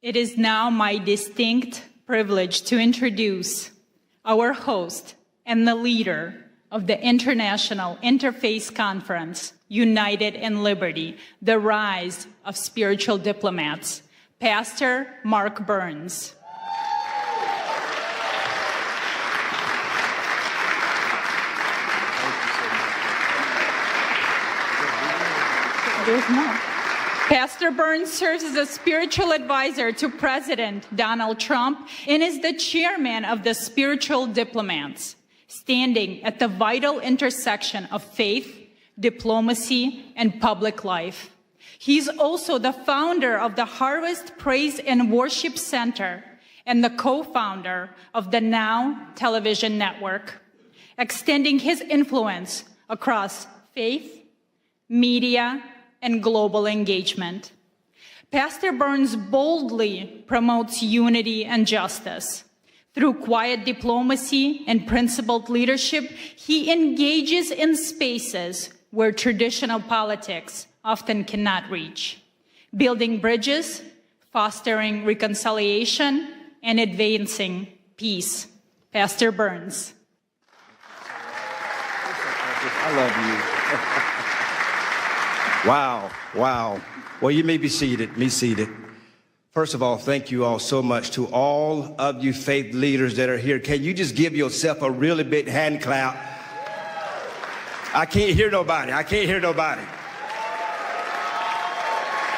It is now my distinct privilege to introduce our host and the leader of the International Interfaith Conference, United in Liberty, the Rise of Spiritual Diplomats, Pastor Mark Burns. There's more. Pastor Burns serves as a spiritual advisor to President Donald Trump and is the chairman of the Spiritual Diplomats, standing at the vital intersection of faith, diplomacy, and public life. He's also the founder of the Harvest Praise and Worship Center and the co-founder of the Now television network, extending his influence across faith, media, and global engagement. Pastor Burns boldly promotes unity and justice. Through quiet diplomacy and principled leadership, he engages in spaces where traditional politics often cannot reach, building bridges, fostering reconciliation, and advancing peace. Pastor Burns. I love you. Wow, wow. Well, you may be seated, First of all, thank you all so much to all of you faith leaders that are here. Can you just give yourself a really big hand clap? I can't hear nobody.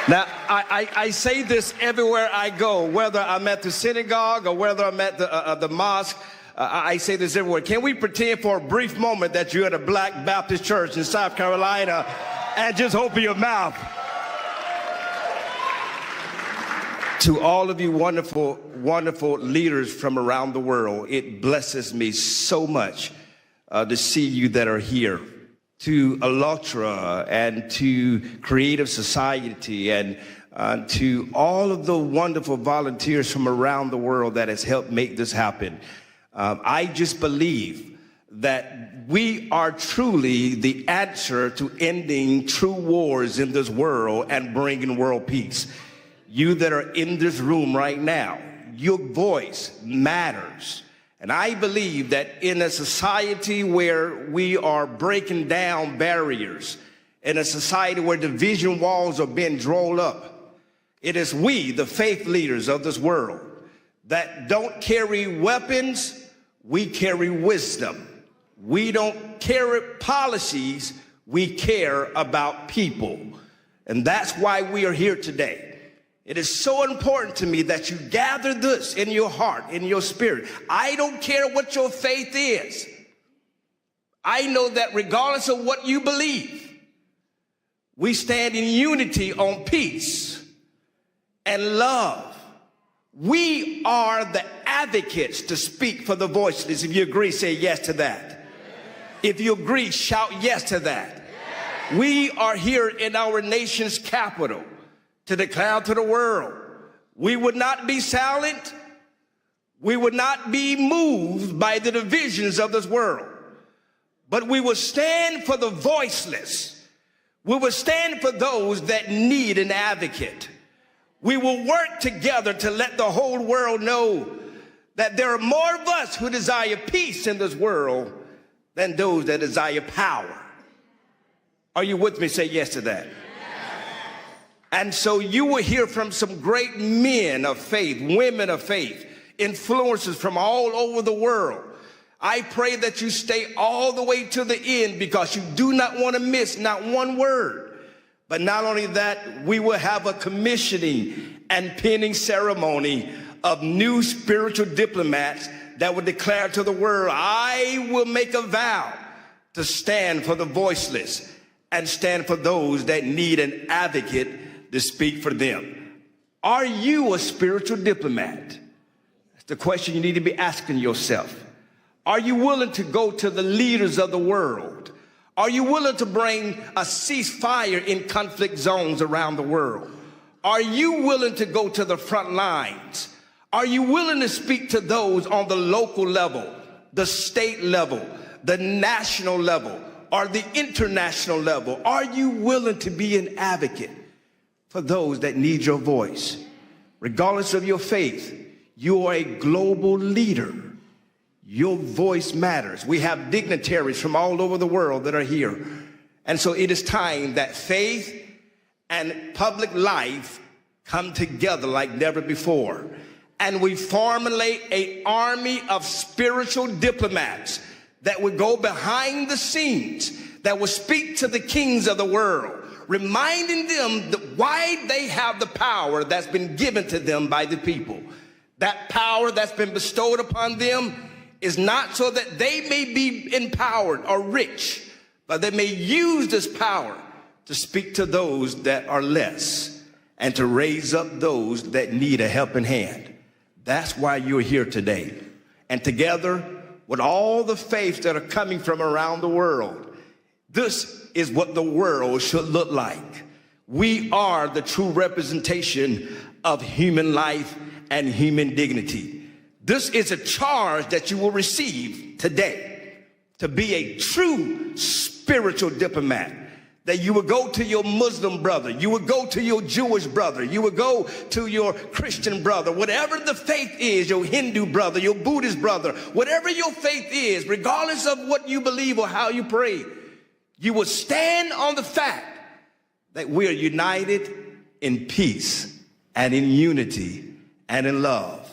Now, I say this everywhere I go, whether I'm at the synagogue or whether I'm at the mosque. I say this everywhere. Can we pretend for a brief moment that you're at a Black Baptist church in South Carolina and just open your mouth? To all of you wonderful, wonderful leaders from around the world, it blesses me so much to see you that are here. To ALLATRA and to Creative Society and to all of the wonderful volunteers from around the world that has helped make this happen. I just believe that we are truly the answer to ending true wars in this world and bringing world peace. You that are in this room right now, your voice matters. And I believe that in a society where we are breaking down barriers, in a society where division walls are being drawn up, it is we, the faith leaders of this world, that don't carry weapons, we carry wisdom. We don't carry policies, we care about people. And that's why we are here today. It is so important to me that you gather this in your heart, in your spirit. I don't care what your faith is. I know that regardless of what you believe, we stand in unity on peace and love. We are the advocates to speak for the voiceless. If you agree, say yes to that. If you agree, shout yes to that. Yes. We are here in our nation's capital to declare to the world, we would not be silent. We would not be moved by the divisions of this world, but we will stand for the voiceless. We will stand for those that need an advocate. We will work together to let the whole world know that there are more of us who desire peace in this world than those that desire power. Are you with me? Say yes to that. Yes. And so you will hear from some great men of faith, women of faith, influencers from all over the world. I pray that you stay all the way to the end because you do not want to miss not one word. But not only that, we will have a commissioning and pinning ceremony of new spiritual diplomats that will declare to the world, I will make a vow to stand for the voiceless and stand for those that need an advocate to speak for them. Are you a spiritual diplomat? That's the question you need to be asking yourself. Are you willing to go to the leaders of the world? Are you willing to bring a ceasefire in conflict zones around the world? Are you willing to go to the front lines? Are you willing to speak to those on the local level, the state level, the national level, or the international level? Are you willing to be an advocate for those that need your voice? regardless of your faith, you are a global leader. Your voice matters. We have dignitaries from all over the world that are here. And so it is time that faith and public life come together like never before. And we formulate an army of spiritual diplomats that would go behind the scenes, that will speak to the kings of the world, reminding them that why they have the power that's been given to them by the people. That power that's been bestowed upon them is not so that they may be empowered or rich, but they may use this power to speak to those that are less and to raise up those that need a helping hand. That's why you're here today. And together with all the faiths that are coming from around the world, this is what the world should look like. We are the true representation of human life and human dignity. This is a charge that you will receive today, to be a true spiritual diplomat. That you would go to your Muslim brother, you would go to your Jewish brother, you would go to your Christian brother, whatever the faith is, your Hindu brother, your Buddhist brother, whatever your faith is, regardless of what you believe or how you pray, you will stand on the fact that we are united in peace and in unity and in love.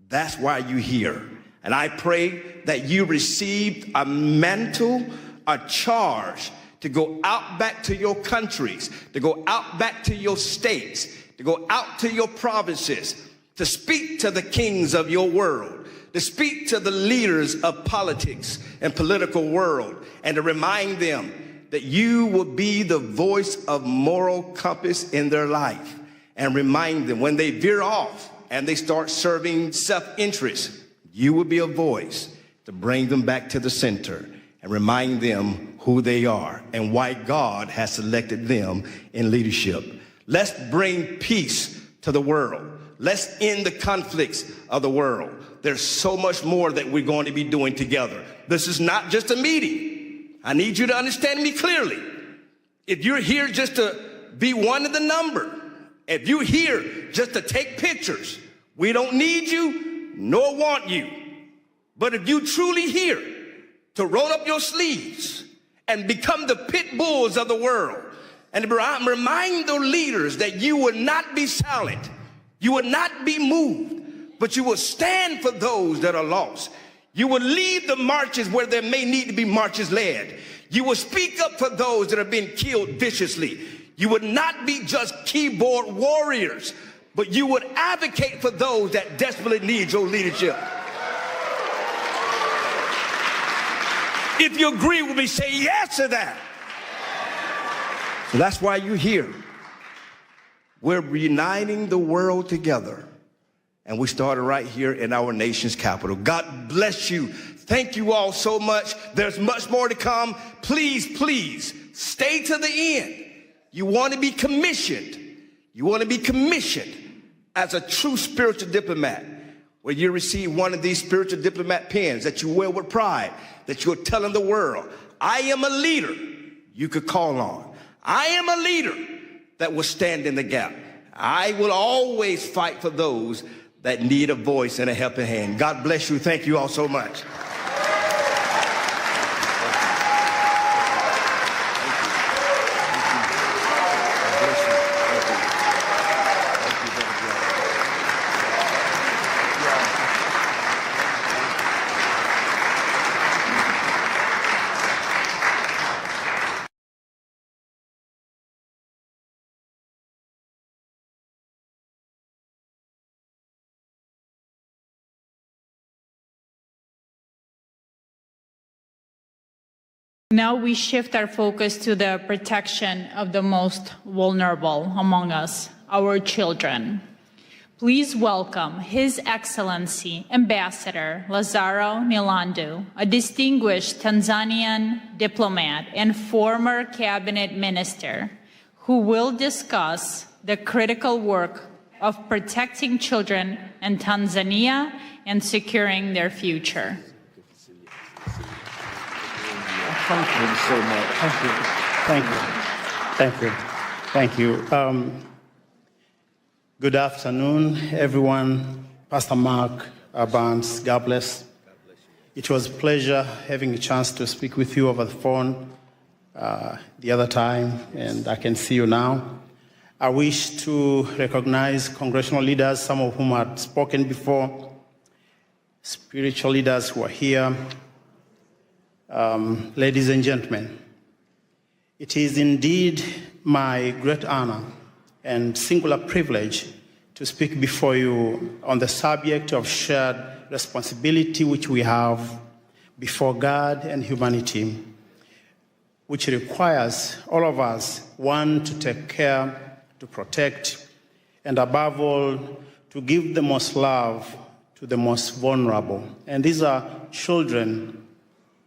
That's why you're here. And I pray that you received a mantle, a charge, to go out back to your countries, to go out back to your states, to go out to your provinces, to speak to the kings of your world, to speak to the leaders of politics and political world, and to remind them that you will be the voice of moral compass in their life, and remind them when they veer off and they start serving self-interest, you will be a voice to bring them back to the center and remind them who they are and why God has selected them in leadership. Let's bring peace to the world. Let's end the conflicts of the world. There's so much more that we're going to be doing together. This is not just a meeting. I need you to understand me clearly. If you're here just to be one of the number, if you're here just to take pictures, we don't need you nor want you. But if you truly here to roll up your sleeves and become the pit bulls of the world, and remind the leaders that you will not be silent, you will not be moved, but you will stand for those that are lost. You will lead the marches where there may need to be marches led. You will speak up for those that are being killed viciously. You would not be just keyboard warriors, but you would advocate for those that desperately need your leadership. If you agree with me, say yes to that. So that's why you're here. We're uniting the world together. And we started right here in our nation's capital. God bless you. Thank you all so much. There's much more to come. Please, please, stay to the end. You want to be commissioned. You want to be commissioned as a true spiritual diplomat, where you receive one of these spiritual diplomat pens that you wear with pride, that you're telling the world, I am a leader you could call on. I am a leader that will stand in the gap. I will always fight for those that need a voice and a helping hand. God bless you. Thank you all so much. Now we shift our focus to the protection of the most vulnerable among us, our children. Please welcome His Excellency Ambassador Lazaro Nilandu, a distinguished Tanzanian diplomat and former cabinet minister, who will discuss the critical work of protecting children in Tanzania and securing their future. Thank you so much. Thank you. Thank you. Thank you. Thank you. Good afternoon, everyone. Pastor Mark Barnes, God bless. It was a pleasure having a chance to speak with you over the phone the other time, and I can see you now. I wish to recognize congressional leaders, some of whom had spoken before, spiritual leaders who are here. Ladies and gentlemen, it is indeed my great honor and singular privilege to speak before you on the subject of shared responsibility which we have before God and humanity, which requires all of us, one, to take care, to protect, and above all, to give the most love to the most vulnerable. And these are children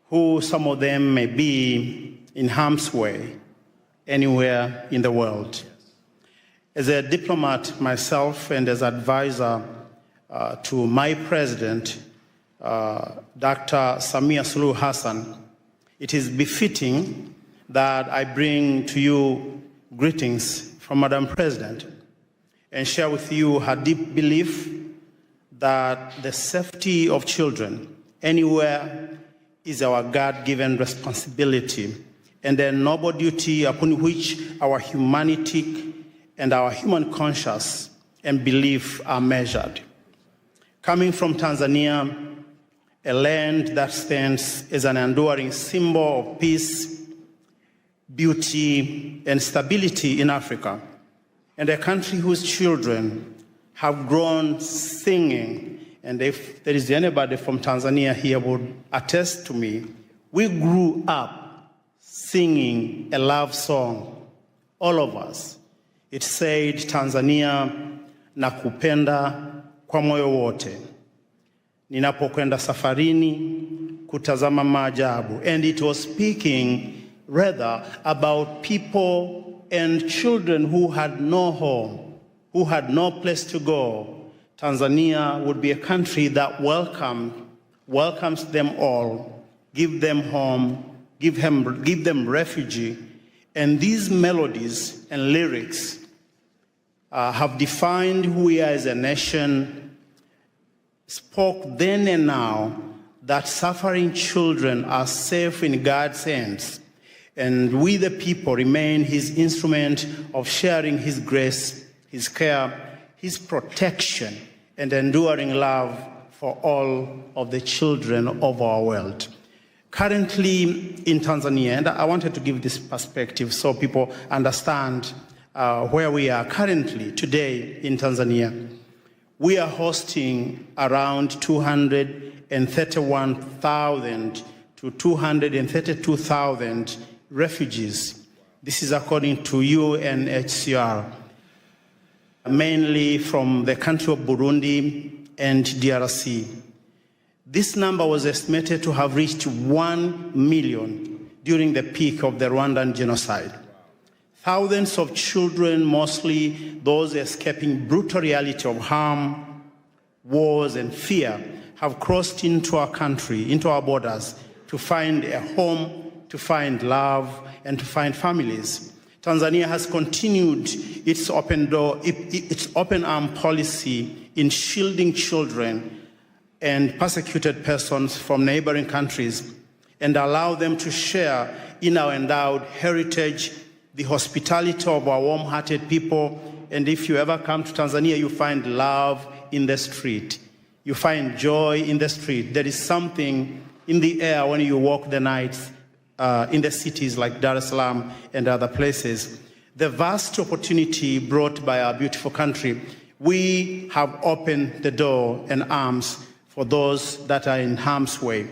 who, some of them may be in harm's way anywhere in the world. As a diplomat myself and as advisor to my president, Dr. Samia Suluhu Hassan, it is befitting that I bring to you greetings from Madam President and share with you her deep belief that the safety of children anywhere is our God-given responsibility and a noble duty upon which our humanity and our human conscience and belief are measured. Coming from Tanzania, a land that stands as an enduring symbol of peace, beauty, and stability in Africa, and a country whose children have grown singing, and if there is anybody from Tanzania here would attest to me, we grew up singing a love song, all of us. It said, Tanzania, nakupenda kwa moyo wote. Ninapokwenda safarini, kutazama maajabu. And it was speaking rather about people and children who had no home, who had no place to go. Tanzania would be a country that welcomes them all, give them home, give them refuge. And these melodies and lyrics have defined who we are as a nation, spoke then and now that suffering children are safe in God's hands, and we the people remain his instrument of sharing his grace, his care, his protection, and enduring love for all of the children of our world. Currently in Tanzania, and I wanted to give this perspective so people understand where we are currently today in Tanzania. We are hosting around 231,000 to 232,000 refugees. This is according to UNHCR, mainly from the country of Burundi and DRC. This number was estimated to have reached 1 million during the peak of the Rwandan genocide. Thousands of children, mostly those escaping brutal reality of harm, wars, and fear, have crossed into our country, into our borders, to find a home, to find love, and to find families. Tanzania has continued its open arm policy in shielding children and persecuted persons from neighboring countries and allow them to share in our endowed heritage, the hospitality of our warm-hearted people. And if you ever come to Tanzania, you find love in the street. You find joy in the street. There is something in the air when you walk the nights in the cities like Dar es Salaam and other places. The vast opportunity brought by our beautiful country, we have opened the door and arms for those that are in harm's way.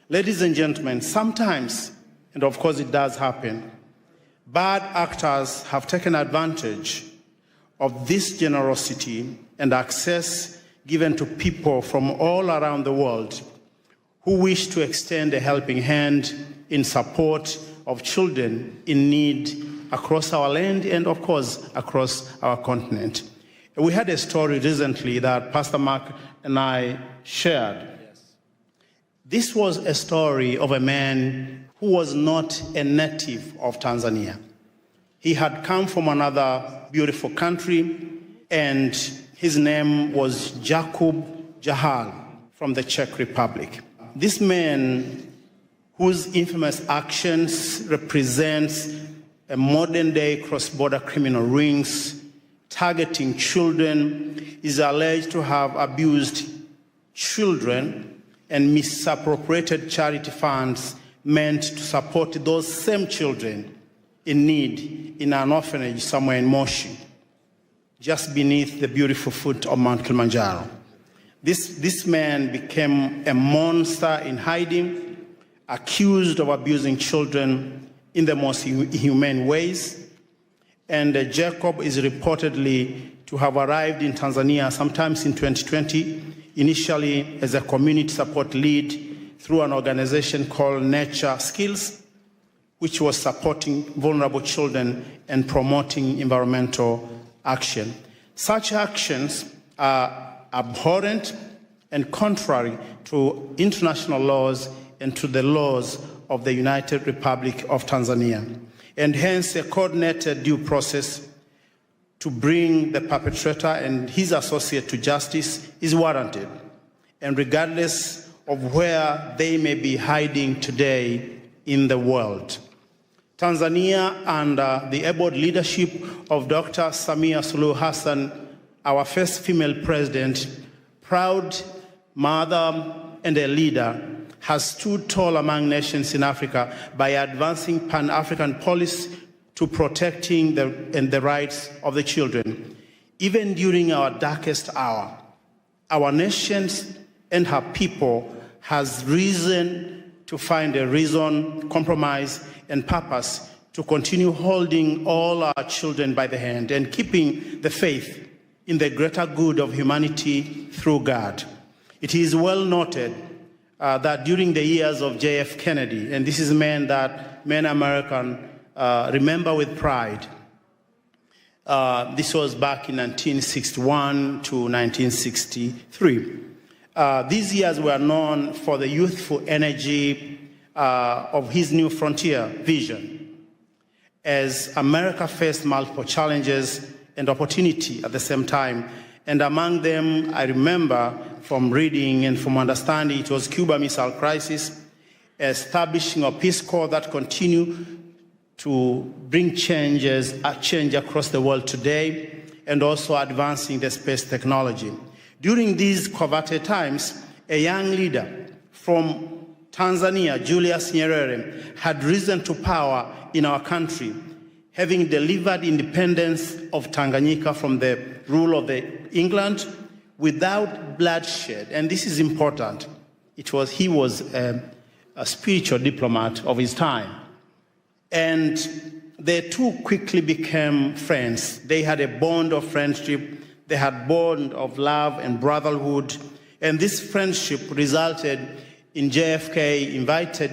Ladies and gentlemen, sometimes, and of course it does happen, bad actors have taken advantage of this generosity and access given to people from all around the world who wish to extend a helping hand in support of children in need across our land and, of course, across our continent. We had a story recently that Pastor Mark and I shared. Yes. This was a story of a man who was not a native of Tanzania. He had come from another beautiful country, and his name was Jakub Jahl from the Czech Republic. This man, whose infamous actions represents a modern-day cross-border criminal rings targeting children, is alleged to have abused children and misappropriated charity funds meant to support those same children in need in an orphanage somewhere in Moshi, just beneath the beautiful foot of Mount Kilimanjaro. This man became a monster in hiding, accused of abusing children in the most inhumane ways. And Jacob is reportedly to have arrived in Tanzania sometimes in 2020, initially as a community support lead through an organization called Nature Skills, which was supporting vulnerable children and promoting environmental action. Such actions are abhorrent and contrary to international laws and to the laws of the United Republic of Tanzania, and hence a coordinated due process to bring the perpetrator and his associate to justice is warranted, and regardless of where they may be hiding today in the world. Tanzania, under the able leadership of Dr. Samia Suluhu Hassan, our first female president, proud mother and a leader, has stood tall among nations in Africa by advancing Pan-African policy to protecting the rights of the children. Even during our darkest hour, our nation and her people has reason to find a reason, compromise, and purpose to continue holding all our children by the hand and keeping the faith in the greater good of humanity through God. It is well noted that during the years of J.F. Kennedy, and this is a man that many Americans remember with pride, this was back in 1961 to 1963. These years were known for the youthful energy of his new frontier vision, as America faced multiple challenges and opportunity at the same time. And among them, I remember from reading and from understanding, it was Cuba Missile Crisis, establishing a Peace Corps that continue to bring change across the world today, and also advancing the space technology. During these coveted times, a young leader from Tanzania, Julius Nyerere, had risen to power in our country, having delivered independence of Tanganyika from the rule of England without bloodshed. And this is important. He was a spiritual diplomat of his time. And the two quickly became friends. They had a bond of friendship. They had a bond of love and brotherhood. And this friendship resulted in JFK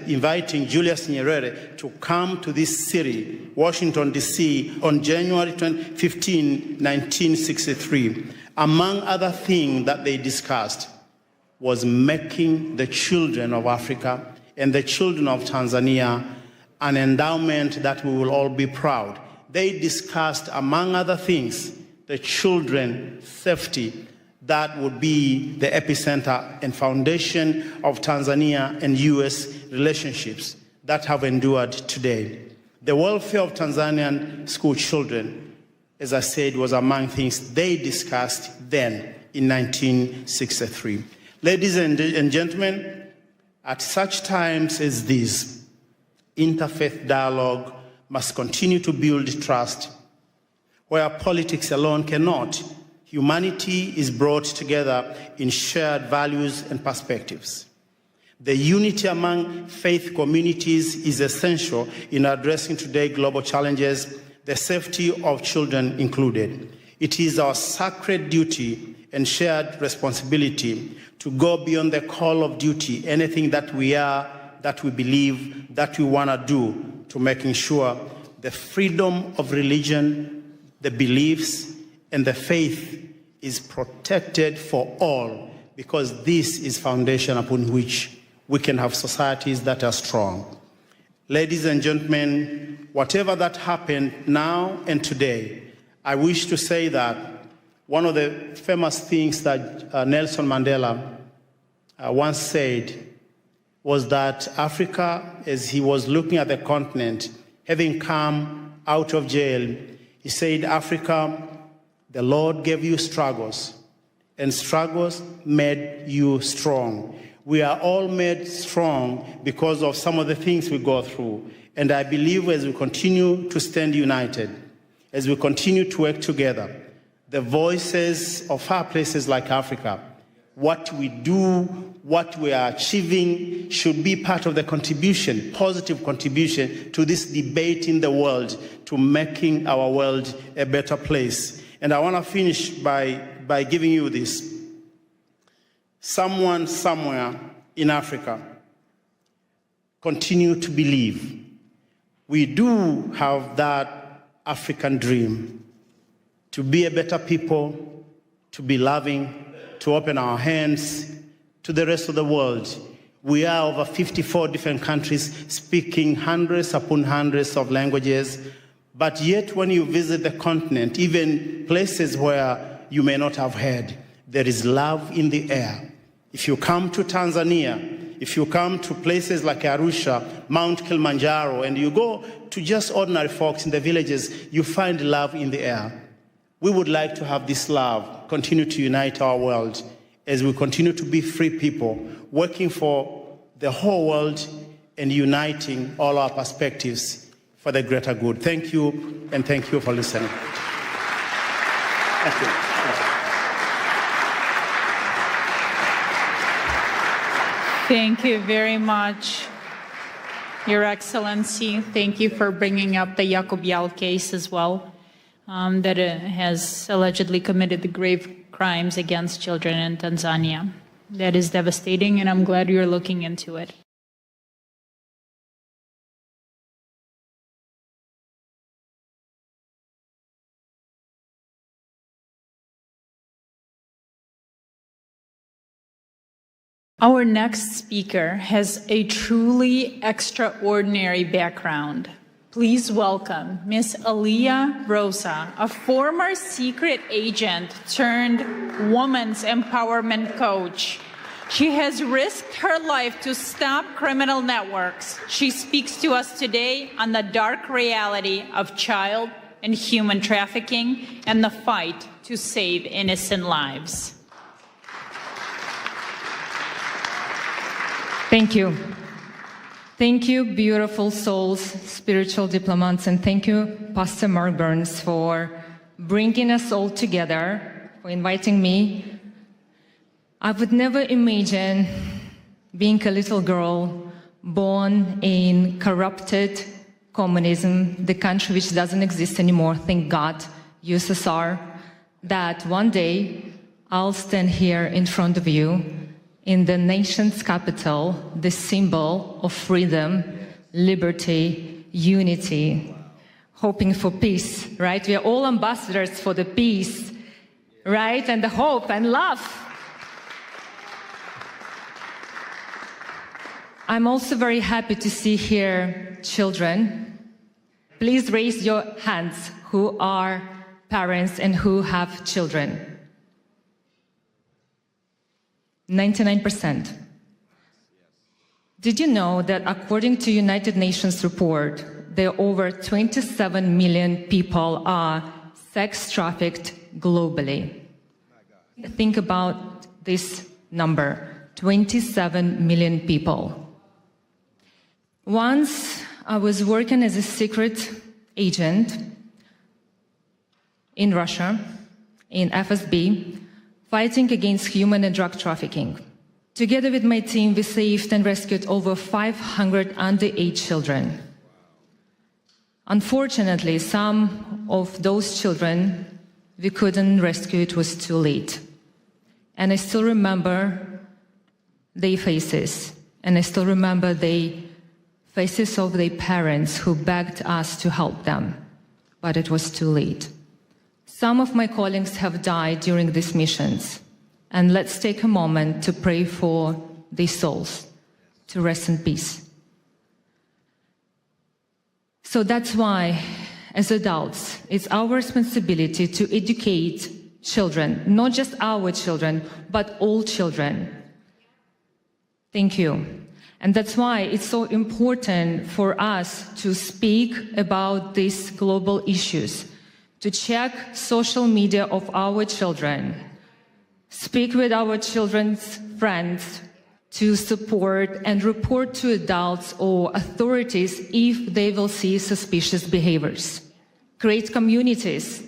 inviting Julius Nyerere to come to this city, Washington, D.C., on January 15, 1963. Among other things that they discussed was making the children of Africa and the children of Tanzania an endowment that we will all be proud. They discussed, among other things, the children's safety that would be the epicenter and foundation of Tanzania and U.S. relationships that have endured today. The welfare of Tanzanian school children, as I said, was among things they discussed then in 1963. Ladies and gentlemen, at such times as these, interfaith dialogue must continue to build trust. Where politics alone cannot, humanity is brought together in shared values and perspectives. The unity among faith communities is essential in addressing today's global challenges, the safety of children included. It is our sacred duty and shared responsibility to go beyond the call of duty, anything that we are, that we believe, that we want to do, to making sure the freedom of religion, the beliefs, and the faith is protected for all, because this is foundation upon which we can have societies that are strong. Ladies and gentlemen, whatever that happened now and today, I wish to say that One of the famous things that Nelson Mandela once said was that Africa, as he was looking at the continent, having come out of jail, he said, Africa, the Lord gave you struggles, and struggles made you strong. We are all made strong because of some of the things we go through. And I believe as we continue to stand united, as we continue to work together, the voices of far places like Africa, what we do, what we are achieving should be part of the contribution, positive contribution to this debate in the world, to making our world a better place. And I want to finish by giving you this. Someone somewhere in Africa continue to believe we do have that African dream to be a better people, to be loving, to open our hands to the rest of the world. We are over 54 different countries speaking hundreds upon hundreds of languages, but yet when you visit the continent, even places where you may not have heard, there is love in the air. If you come to Tanzania, if you come to places like Arusha, Mount Kilimanjaro, and you go to just ordinary folks in the villages, you find love in the air. We would like to have this love continue to unite our world as we continue to be free people, working for the whole world and uniting all our perspectives for the greater good. Thank you, and thank you for listening. Thank you. Thank you very much, Your Excellency. Thank you for bringing up the Jakub Jahl case as well, that has allegedly committed the grave crimes against children in Tanzania. That is devastating, and I'm glad you're looking into it. Our next speaker has a truly extraordinary background. Please welcome Ms. Aliyah Rosa, a former secret agent turned women's empowerment coach. She has risked her life to stop criminal networks. She speaks to us today on the dark reality of child and human trafficking and the fight to save innocent lives. Thank you. Thank you, beautiful souls, spiritual diplomats, and thank you, Pastor Mark Burns, for bringing us all together, for inviting me. I would never imagine being a little girl born in corrupted communism, the country which doesn't exist anymore, thank God, USSR, that one day I'll stand here in front of you in the nation's capital, the symbol of freedom, liberty, unity, hoping for peace, right? We are all ambassadors for the peace, right? And the hope and love. I'm also very happy to see here children. Please raise your hands who are parents and who have children. 99%. Did you know that according to United Nations report, there are over 27 million people are sex trafficked globally? Think about this number, 27 million people. Once I was working as a secret agent in Russia, in FSB, fighting against human and drug trafficking. Together with my team, we saved and rescued over 500 underage children. Unfortunately, some of those children we couldn't rescue, it was too late. And I still remember their faces, and I still remember the faces of their parents who begged us to help them, but it was too late. Some of my colleagues have died during these missions, and let's take a moment to pray for their souls to rest in peace. So that's why, as adults, it's our responsibility to educate children, not just our children, but all children. Thank you. And that's why it's so important for us to speak about these global issues, to check social media of our children, speak with our children's friends, to support and report to adults or authorities if they will see suspicious behaviors. Create communities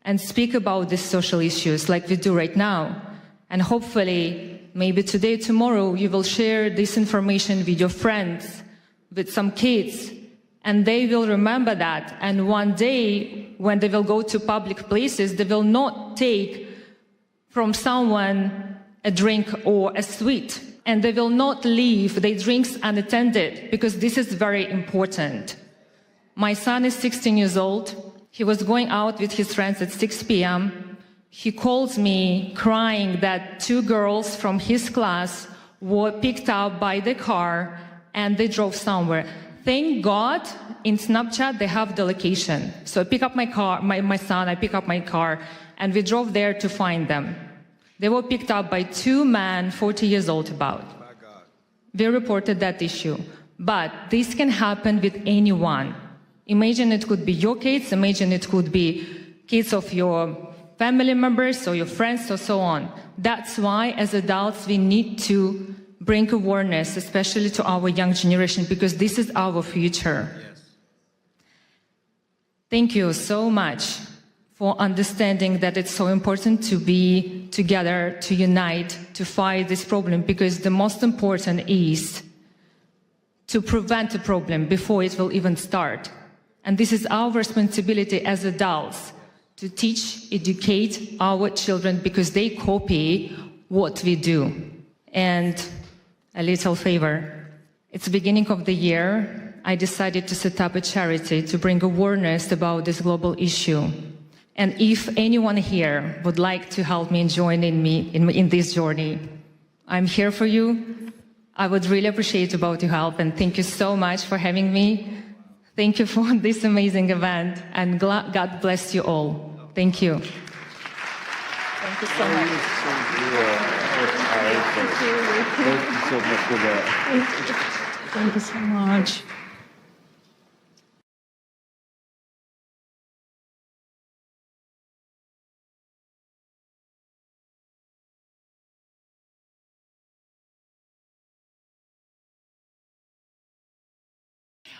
and speak about these social issues like we do right now. And hopefully, maybe today, tomorrow, you will share this information with your friends, with some kids, and they will remember that. And one day, when they will go to public places, they will not take from someone a drink or a sweet, and they will not leave their drinks unattended, because this is very important. My son is 16 years old. He was going out with his friends at 6 p.m. He calls me crying that 2 girls from his class were picked up by the car and they drove somewhere. Thank God in Snapchat they have the location. So I pick up my car, my son, I pick up my car, and we drove there to find them. They were picked up by 2 men, 40 years old about. We reported that issue. But this can happen with anyone. Imagine it could be your kids, imagine it could be kids of your family members or your friends or so on. That's why as adults we need to bring awareness, especially to our young generation, because this is our future. Yes. Thank you so much for understanding that it's so important to be together, to unite, to fight this problem, because the most important is to prevent a problem before it will even start. And this is our responsibility as adults, to teach, educate our children, because they copy what we do. And a little favor. It's the beginning of the year. I decided to set up a charity to bring awareness about this global issue. And if anyone here would like to help me and join me in this journey, I'm here for you. I would really appreciate about your help, and thank you so much for having me. Thank you for this amazing event, and God bless you all. Thank you. Thank you so much. Thank you so much for that. Thank you so much.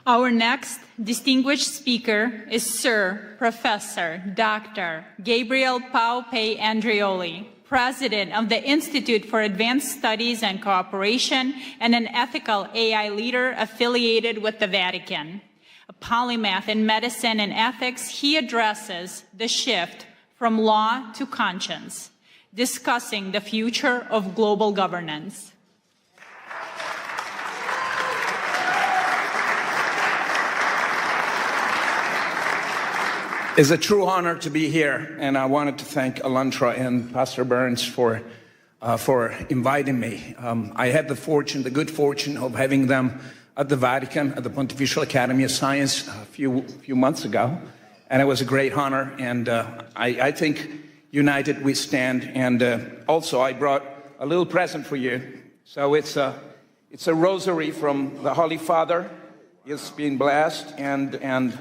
Our next distinguished speaker is Sir Professor Dr. Gabriel Paupe Andreoli, President of the Institute for Advanced Studies and Cooperation and an ethical AI leader affiliated with the Vatican. A polymath in medicine and ethics, he addresses the shift from law to conscience, discussing the future of global governance. It's a true honor to be here, and I wanted to thank ALLATRA and Pastor Burns for inviting me. I had the good fortune of having them at the Vatican, at the Pontifical Academy of Science a few months ago, and it was a great honor, and I think united we stand. And also I brought a little present for you. So it's a rosary from the Holy Father. It's been blessed, and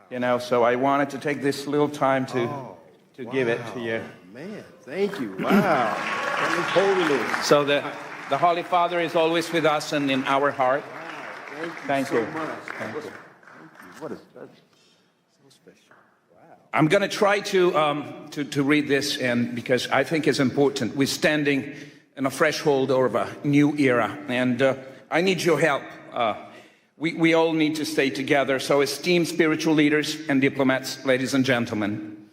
you know, so I wanted to take this little time to give it to you. Man, thank you. Wow. Holy. So the Holy Father is always with us and in our heart. Wow. Thank you. So much. Thank you. What is that? So special. Wow. I'm going to try to read this, and because I think it's important. We're standing in a threshold of a new era, and I need your help. We all need to stay together. So esteemed spiritual leaders and diplomats, ladies and gentlemen,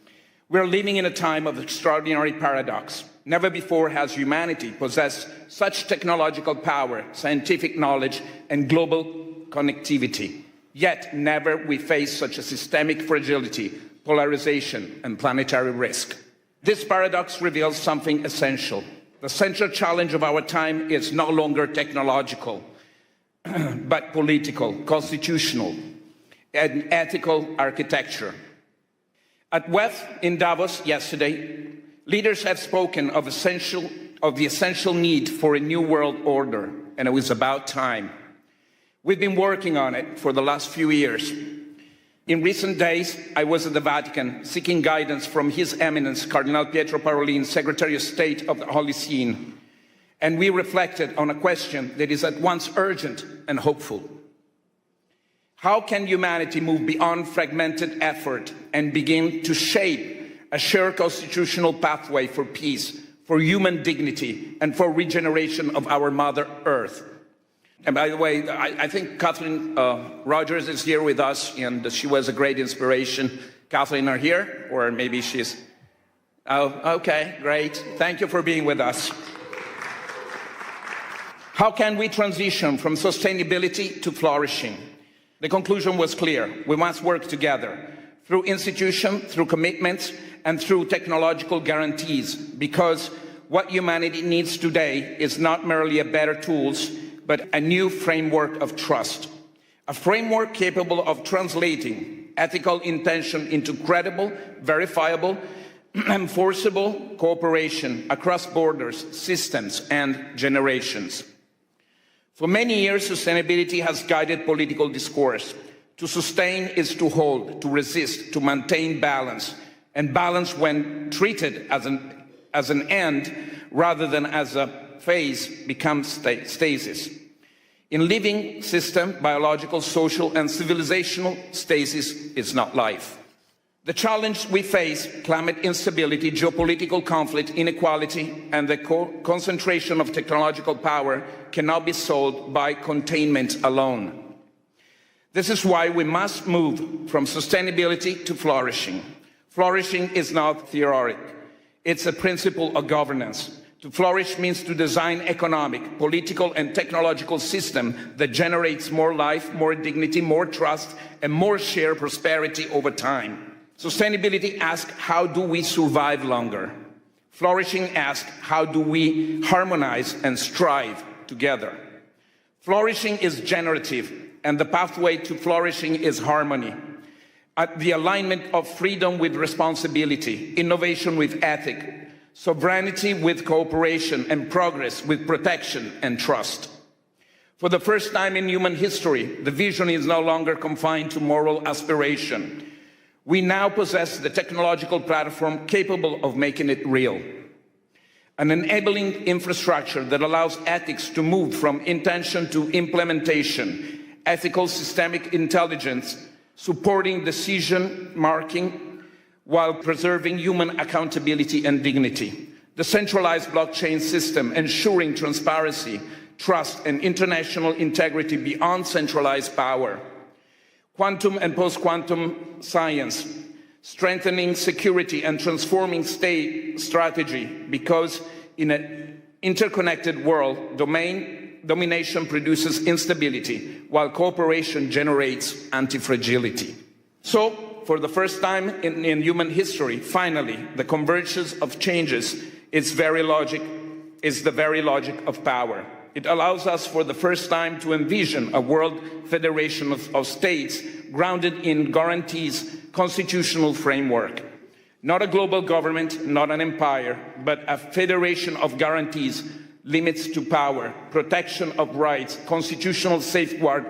we're living in a time of extraordinary paradox. Never before has humanity possessed such technological power, scientific knowledge, and global connectivity. Yet never we face such a systemic fragility, polarization, and planetary risk. This paradox reveals something essential. The central challenge of our time is no longer technological, but political, constitutional, and ethical architecture. At WEF in Davos yesterday, Leaders have spoken of the essential need for a new world order, and it was about time. We've been working on it for the last few years. In recent days, I was at the Vatican seeking guidance from His Eminence, Cardinal Pietro Parolin, Secretary of State of the Holy See, and we reflected on a question that is at once urgent and hopeful. How can humanity move beyond fragmented effort and begin to shape a shared constitutional pathway for peace, for human dignity, and for regeneration of our Mother Earth? And by the way, I think Kathleen Rogers is here with us, and she was a great inspiration. Kathleen, are here? Or maybe she's... Oh, okay, great. Thank you for being with us. How can we transition from sustainability to flourishing? The conclusion was clear. We must work together through institution, through commitments, and through technological guarantees, because what humanity needs today is not merely a better tools, but a new framework of trust, a framework capable of translating ethical intention into credible, verifiable, enforceable cooperation across borders, systems, and generations. For many years, sustainability has guided political discourse. To sustain is to hold, to resist, to maintain balance, and balance, when treated as an end rather than as a phase, becomes stasis. In living system, biological, social, and civilizational stasis is not life. The challenge we face, climate instability, geopolitical conflict, inequality, and the concentration of technological power, cannot be solved by containment alone. This is why we must move from sustainability to flourishing. Flourishing is not theoretic. It's a principle of governance. To flourish means to design economic, political, and technological system that generates more life, more dignity, more trust, and more shared prosperity over time. Sustainability asks, how do we survive longer? Flourishing asks, how do we harmonize and strive together? Flourishing is generative, and the pathway to flourishing is harmony. The alignment of freedom with responsibility, innovation with ethics, sovereignty with cooperation, and progress with protection and trust. For the first time in human history, the vision is no longer confined to moral aspiration. We now possess the technological platform capable of making it real. An enabling infrastructure that allows ethics to move from intention to implementation, ethical systemic intelligence, supporting decision making, while preserving human accountability and dignity. The centralized blockchain system ensuring transparency, trust, and international integrity beyond centralized power. Quantum and post-quantum science, strengthening security and transforming state strategy, because in an interconnected world, domination produces instability, while cooperation generates anti-fragility. So, for the first time in human history, finally, the convergence of changes is the very logic of power. It allows us for the first time to envision a world federation of states grounded in guarantees, constitutional framework. Not a global government, not an empire, but a federation of guarantees, limits to power, protection of rights, constitutional safeguard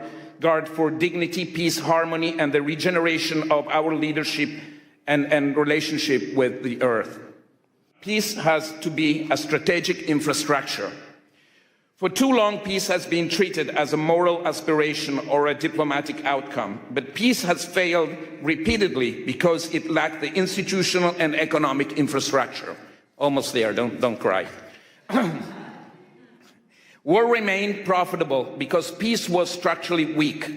for dignity, peace, harmony, and the regeneration of our leadership and relationship with the earth. Peace has to be a strategic infrastructure. For too long, peace has been treated as a moral aspiration or a diplomatic outcome, but peace has failed repeatedly because it lacked the institutional and economic infrastructure. Almost there, don't cry. War remained profitable because peace was structurally weak,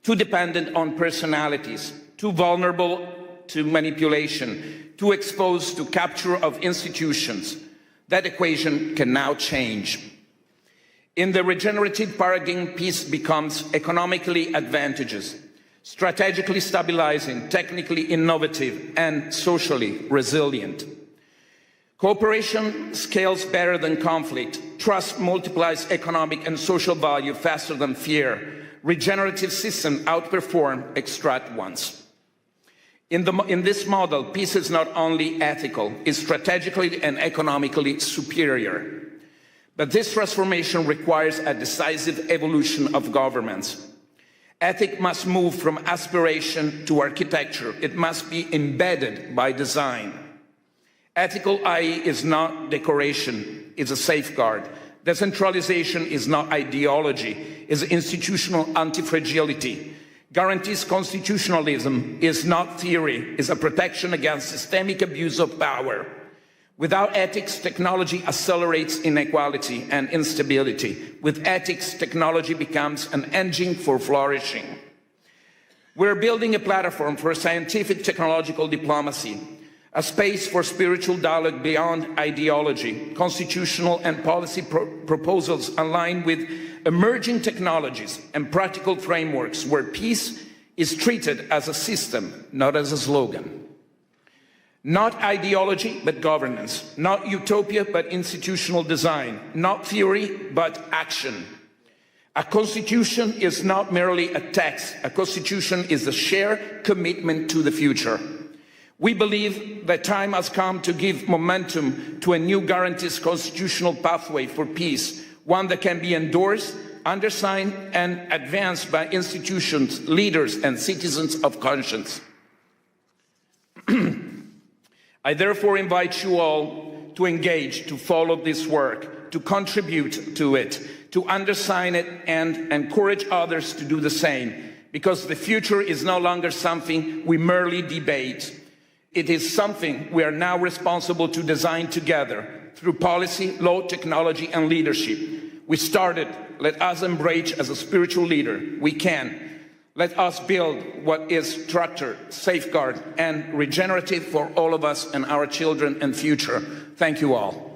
too dependent on personalities, too vulnerable to manipulation, too exposed to capture of institutions. That equation can now change. In the regenerative paradigm, peace becomes economically advantageous, strategically stabilizing, technically innovative, and socially resilient. Cooperation scales better than conflict. Trust multiplies economic and social value faster than fear. Regenerative systems outperform extract ones. In this model, peace is not only ethical, it's strategically and economically superior. But this transformation requires a decisive evolution of governments. Ethics must move from aspiration to architecture. It must be embedded by design. Ethical IE is not decoration, it's a safeguard. Decentralization is not ideology, it's institutional anti-fragility. Guarantees constitutionalism is not theory, it's a protection against systemic abuse of power. Without ethics, technology accelerates inequality and instability. With ethics, technology becomes an engine for flourishing. We're building a platform for scientific technological diplomacy, a space for spiritual dialogue beyond ideology, constitutional and policy proposals aligned with emerging technologies and practical frameworks where peace is treated as a system, not as a slogan. Not ideology, but governance. Not utopia, but institutional design. Not theory, but action. A constitution is not merely a text. A constitution is a shared commitment to the future. We believe that time has come to give momentum to a new guarantees constitutional pathway for peace, one that can be endorsed, undersigned, and advanced by institutions, leaders, and citizens of conscience. I therefore invite you all to engage, to follow this work, to contribute to it, to undersign it, and encourage others to do the same, because the future is no longer something we merely debate. It is something we are now responsible to design together through policy, law, technology, and leadership. We started, let us embrace as a spiritual leader. We can. Let us build what is structured, safeguard, and regenerative for all of us and our children and future. Thank you all.